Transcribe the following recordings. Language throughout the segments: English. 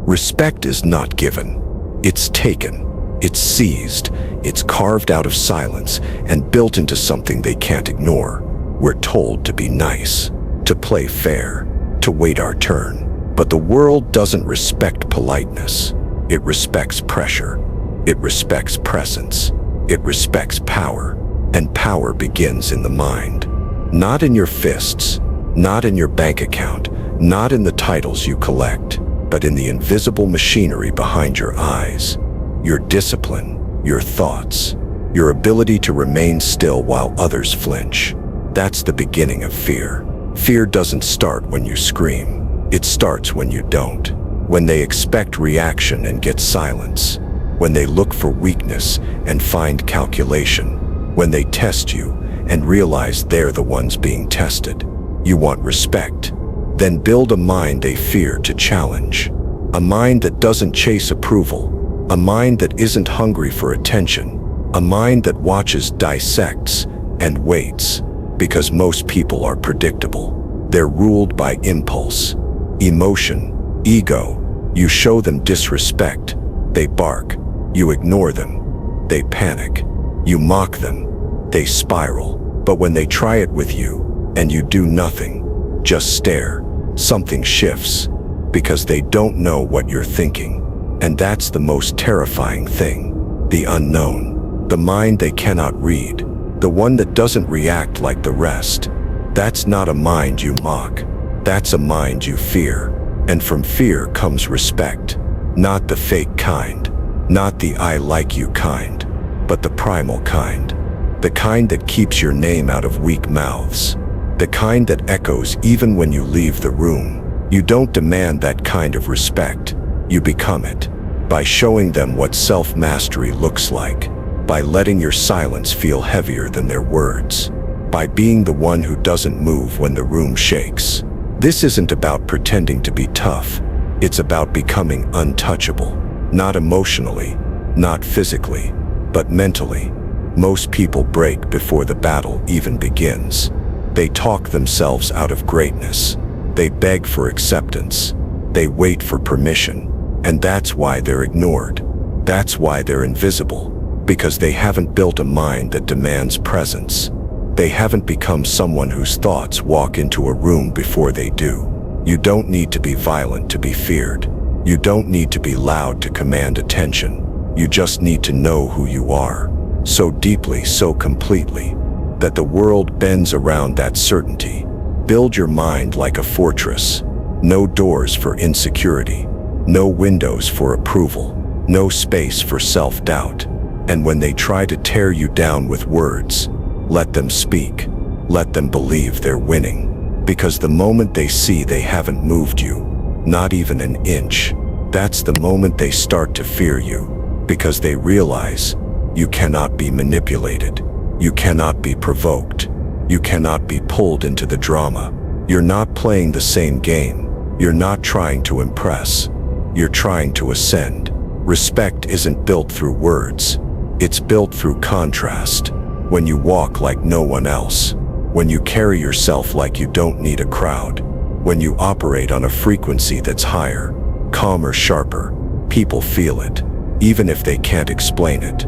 Respect is not given. It's taken. It's seized. It's carved out of silence and built into something they can't ignore. We're told to be nice, to play fair, to wait our turn. But the world doesn't respect politeness. It respects pressure. It respects presence. It respects power. And power begins in the mind. Not in your fists, not in your bank account, not in the titles you collect, but in the invisible machinery behind your eyes. Your discipline, your thoughts, your ability to remain still while others flinch. That's the beginning of fear. Fear doesn't start when you scream. It starts when you don't. When they expect reaction and get silence. When they look for weakness and find calculation. When they test you and realize they're the ones being tested. You want respect? Then build a mind they fear to challenge. A mind that doesn't chase approval. A mind that isn't hungry for attention. A mind that watches, dissects, and waits. Because most people are predictable. They're ruled by impulse, emotion, ego. You show them disrespect. They bark. You ignore them. They panic. You mock them. They spiral. But when they try it with you, and you do nothing, just stare, something shifts. Because they don't know what you're thinking. And that's the most terrifying thing. The unknown. The mind they cannot read. The one that doesn't react like the rest. That's not a mind you mock. That's a mind you fear. And from fear comes respect. Not the fake kind. Not the I like you kind. But the primal kind. The kind that keeps your name out of weak mouths. The kind that echoes even when you leave the room. You don't demand that kind of respect. You become it. By showing them what self-mastery looks like. By letting your silence feel heavier than their words. By being the one who doesn't move when the room shakes. This isn't about pretending to be tough. It's about becoming untouchable. Not emotionally, not physically, but mentally. Most people break before the battle even begins. They talk themselves out of greatness. They beg for acceptance. They wait for permission. And that's why they're ignored. That's why they're invisible. Because they haven't built a mind that demands presence. They haven't become someone whose thoughts walk into a room before they do. You don't need to be violent to be feared. You don't need to be loud to command attention. You just need to know who you are. So deeply, so completely, that the world bends around that certainty. Build your mind like a fortress. No doors for insecurity. No windows for approval. No space for self-doubt. And when they try to tear you down with words, let them speak. Let them believe they're winning. Because the moment they see they haven't moved you, not even an inch, that's the moment they start to fear you. Because they realize you cannot be manipulated. You cannot be provoked. You cannot be pulled into the drama. You're not playing the same game. You're not trying to impress. You're trying to ascend. Respect isn't built through words. It's built through contrast. When you walk like no one else. When you carry yourself like you don't need a crowd. When you operate on a frequency that's higher, calmer, sharper, people feel it. Even if they can't explain it.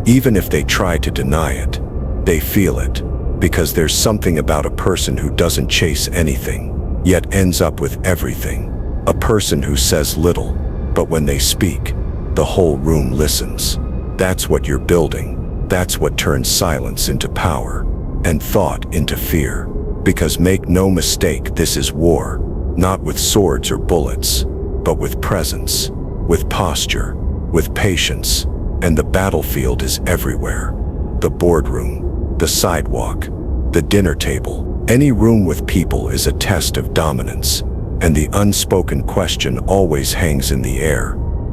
Even if they try to deny it. They feel it. Because there's something about a person who doesn't chase anything, yet ends up with everything. A person who says little, but when they speak, the whole room listens. That's what you're building. That's what turns silence into power, and thought into fear. Because make no mistake, this is war. Not with swords or bullets, but with presence, with posture, with patience. And the battlefield is everywhere. The boardroom, the sidewalk, the dinner table. Any room with people is a test of dominance. And the unspoken question always hangs in the air.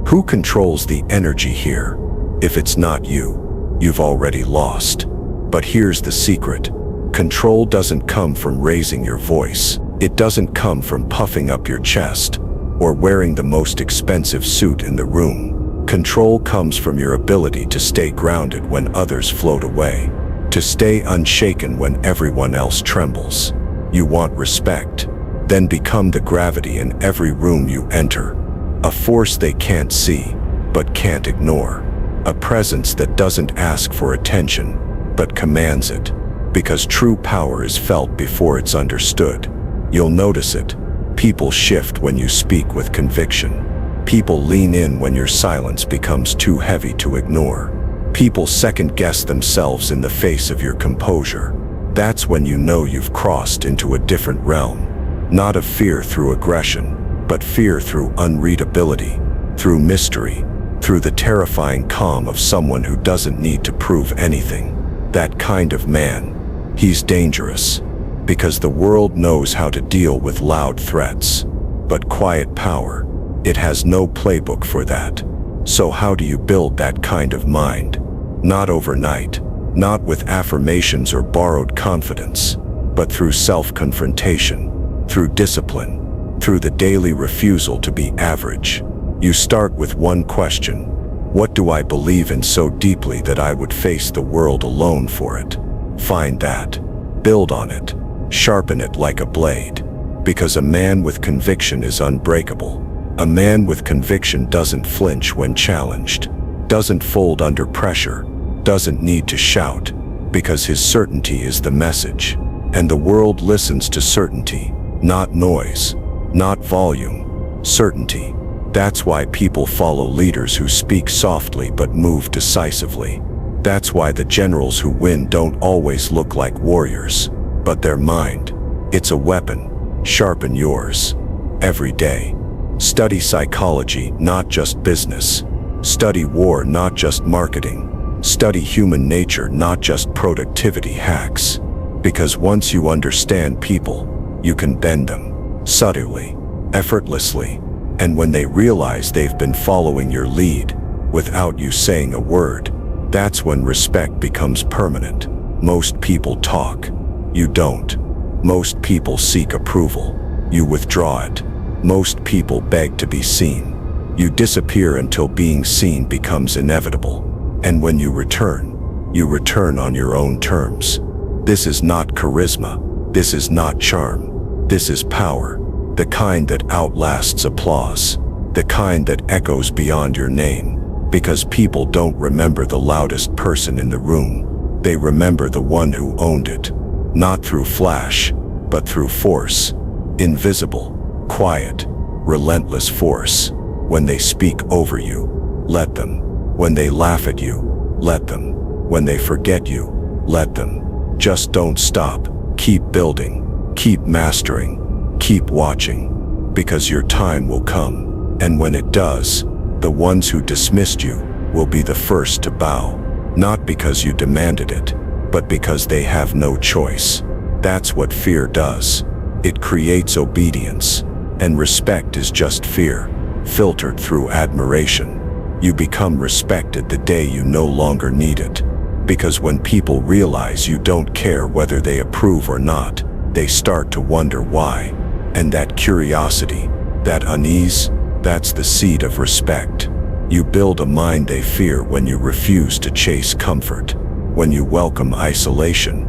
Who controls the energy here? If it's not you, you've already lost. But here's the secret. Control doesn't come from raising your voice. It doesn't come from puffing up your chest or wearing the most expensive suit in the room. Control comes from your ability to stay grounded when others float away, to stay unshaken when everyone else trembles. You want respect? Then become the gravity in every room you enter. A force they can't see, but can't ignore. A presence that doesn't ask for attention, but commands it. Because true power is felt before it's understood. You'll notice it. People shift when you speak with conviction. People lean in when your silence becomes too heavy to ignore. People second-guess themselves in the face of your composure. That's when you know you've crossed into a different realm. Not of fear through aggression, but fear through unreadability, through mystery, through the terrifying calm of someone who doesn't need to prove anything. That kind of man, he's dangerous, because the world knows how to deal with loud threats. But quiet power, it has no playbook for that. So how do you build that kind of mind? Not overnight, not with affirmations or borrowed confidence, but through self-confrontation, through discipline, through the daily refusal to be average. You start with one question: what do I believe in so deeply that I would face the world alone for it? Find that. Build on it. Sharpen it like a blade. Because a man with conviction is unbreakable. A man with conviction doesn't flinch when challenged, doesn't fold under pressure, doesn't need to shout, because his certainty is the message. And the world listens to certainty, not noise, not volume. Certainty. That's why people follow leaders who speak softly but move decisively. That's why the generals who win don't always look like warriors, but their mind. It's a weapon. Sharpen yours. Every day. Study psychology, not just business. Study war, not just marketing. Study human nature, not just productivity hacks. Because once you understand people, you can bend them. Subtly. Effortlessly. And when they realize they've been following your lead, without you saying a word, that's when respect becomes permanent. Most people talk. You don't. Most people seek approval. You withdraw it. Most people beg to be seen. You disappear until being seen becomes inevitable. And when you return on your own terms. This is not charisma. This is not charm. This is power. The kind that outlasts applause. The kind that echoes beyond your name. Because people don't remember the loudest person in the room. They remember the one who owned it. Not through flash, but through force. Invisible, quiet, relentless force. When they speak over you, let them. When they laugh at you, let them. When they forget you, let them. Just don't stop. Keep building. Keep mastering. Keep watching. Because your time will come. And when it does, the ones who dismissed you will be the first to bow. Not because you demanded it, but because they have no choice. That's what fear does. It creates obedience. And respect is just fear, filtered through admiration. You become respected the day you no longer need it. Because when people realize you don't care whether they approve or not, they start to wonder why. And that curiosity, that unease, that's the seed of respect. You build a mind they fear when you refuse to chase comfort, when you welcome isolation,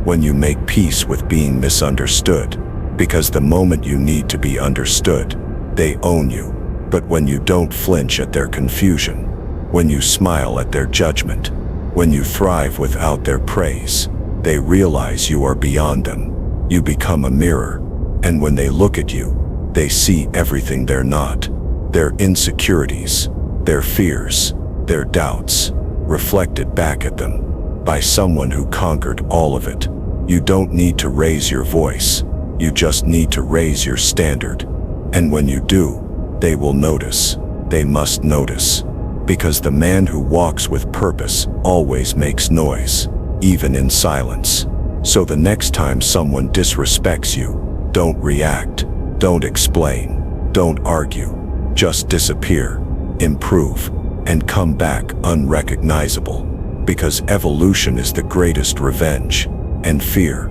when you make peace with being misunderstood. Because the moment you need to be understood, they own you. But when you don't flinch at their confusion, when you smile at their judgment, when you thrive without their praise, they realize you are beyond them. You become a mirror. And when they look at you, they see everything they're not. Their insecurities, their fears, their doubts, reflected back at them by someone who conquered all of it. You don't need to raise your voice. You just need to raise your standard. And when you do, they will notice. They must notice. Because the man who walks with purpose always makes noise, even in silence. So the next time someone disrespects you, don't react, don't explain, don't argue. Just disappear, improve, and come back unrecognizable. Because evolution is the greatest revenge. And fear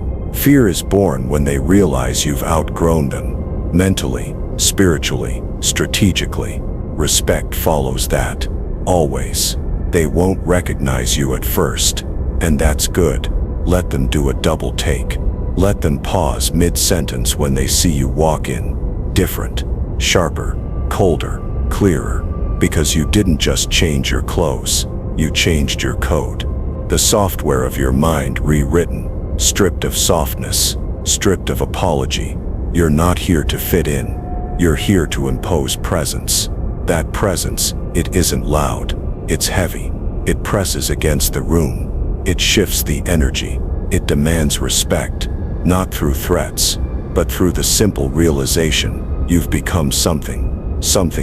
is born when they realize you've outgrown them. Mentally, spiritually, strategically. Respect follows that. Always. They won't recognize you at first. And that's good. Let them do a double take. Let them pause mid-sentence when they see you walk in. Different, sharper, colder, clearer, because you didn't just change your clothes, you changed your code. The software of your mind rewritten, stripped of softness, stripped of apology. You're not here to fit in. You're here to impose presence. That presence, it isn't loud. It's heavy. It presses against the room. It shifts the energy. It demands respect, not through threats, but through the simple realization you've become something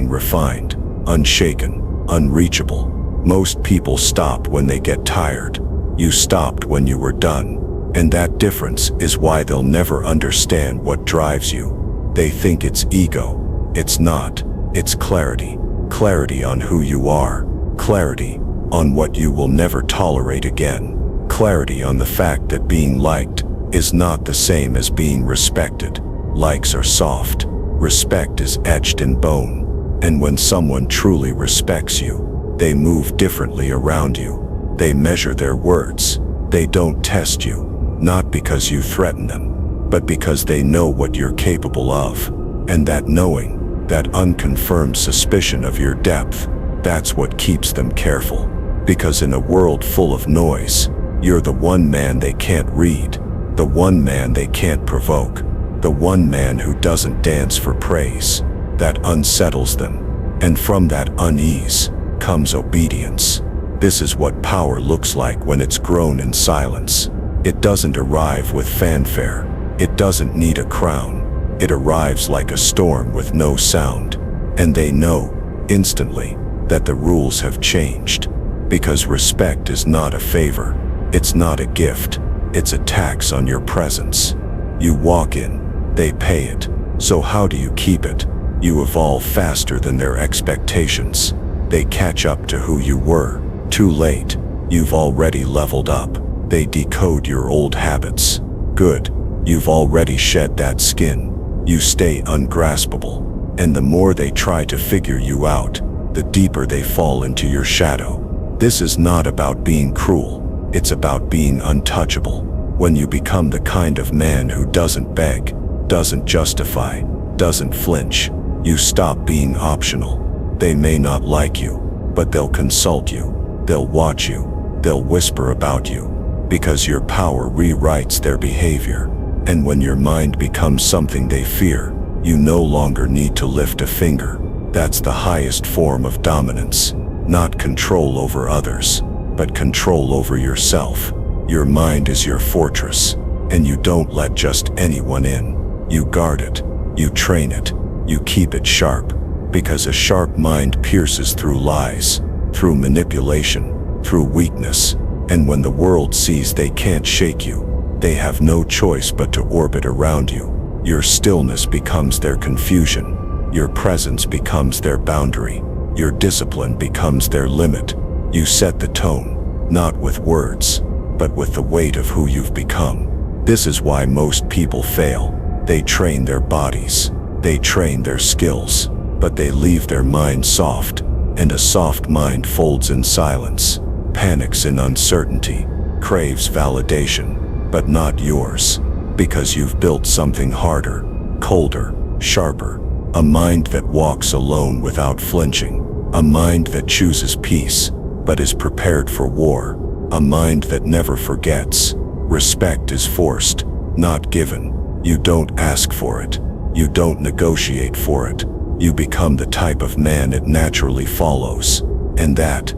refined, unshaken, unreachable. Most people stop when they get tired. You stopped when you were done. And that difference is why they'll never understand what drives you. They think it's ego. It's not. It's clarity. Clarity on who you are. Clarity on what you will never tolerate again. Clarity on the fact that being liked is not the same as being respected. Likes are soft. Respect is etched in bone. And when someone truly respects you, they move differently around you. They measure their words. They don't test you, not because you threaten them, but because they know what you're capable of. And that knowing, that unconfirmed suspicion of your depth, that's what keeps them careful. Because in a world full of noise, you're the one man they can't read, the one man they can't provoke, the one man who doesn't dance for praise. That unsettles them. And from that unease comes obedience. This is what power looks like when it's grown in silence. It doesn't arrive with fanfare. It doesn't need a crown. It arrives like a storm with no sound. And they know, instantly, that the rules have changed. Because respect is not a favor. It's not a gift. It's a tax on your presence. You walk in, they pay it. So how do you keep it? You evolve faster than their expectations. They catch up to who you were. Too late. You've already leveled up. They decode your old habits. Good. You've already shed that skin. You stay ungraspable. And the more they try to figure you out, the deeper they fall into your shadow. This is not about being cruel. It's about being untouchable. When you become the kind of man who doesn't beg, doesn't justify, doesn't flinch, you stop being optional. They may not like you, but they'll consult you. They'll watch you. They'll whisper about you. Because your power rewrites their behavior. And when your mind becomes something they fear, you no longer need to lift a finger. That's the highest form of dominance. Not control over others, but control over yourself. Your mind is your fortress, and you don't let just anyone in. You guard it. You train it. You keep it sharp. Because a sharp mind pierces through lies, through manipulation, through weakness. And when the world sees they can't shake you, they have no choice but to orbit around you. Your stillness becomes their confusion. Your presence becomes their boundary. Your discipline becomes their limit. You set the tone, not with words, but with the weight of who you've become. This is why most people fail. They train their bodies. They train their skills, but they leave their mind soft. And a soft mind folds in silence, panics in uncertainty, craves validation, but not yours. Because you've built something harder, colder, sharper. A mind that walks alone without flinching. A mind that chooses peace, but is prepared for war. A mind that never forgets. Respect is forced, not given. You don't ask for it. You don't negotiate for it. You become the type of man it naturally follows. And that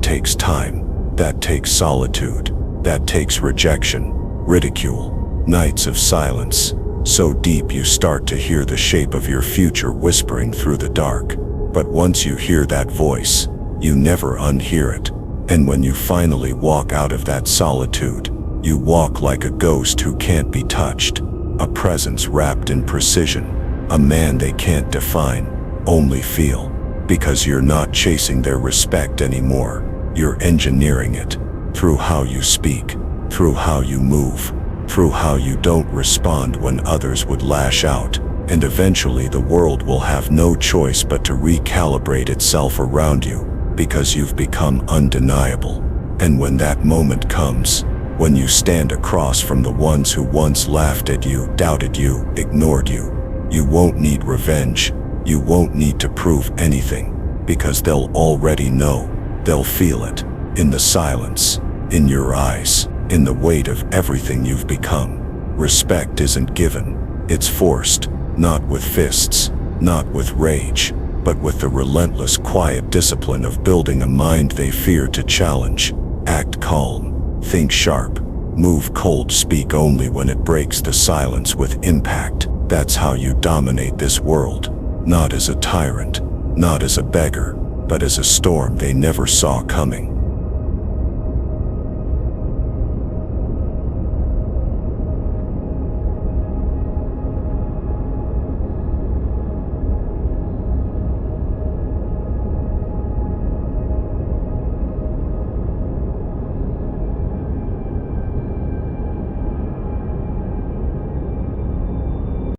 takes time. That takes solitude. That takes rejection, ridicule, nights of silence. So deep you start to hear the shape of your future whispering through the dark. But once you hear that voice, you never unhear it. And when you finally walk out of that solitude, you walk like a ghost who can't be touched. A presence wrapped in precision. A man they can't define, only feel. Because you're not chasing their respect anymore. You're engineering it. Through how you speak, through how you move, through how you don't respond when others would lash out. And eventually the world will have no choice but to recalibrate itself around you, because you've become undeniable. And when that moment comes, when you stand across from the ones who once laughed at you, doubted you, ignored you, you won't need revenge. You won't need to prove anything. because they'll already know. They'll feel it. In the silence, in your eyes, in the weight of everything you've become. Respect isn't given, it's forced, not with fists, not with rage, but with the relentless quiet discipline of building a mind they fear to challenge. Act calm, think sharp, move cold, speak only when it breaks the silence with impact. That's how you dominate this world, not as a tyrant, not as a beggar, but as a storm they never saw coming.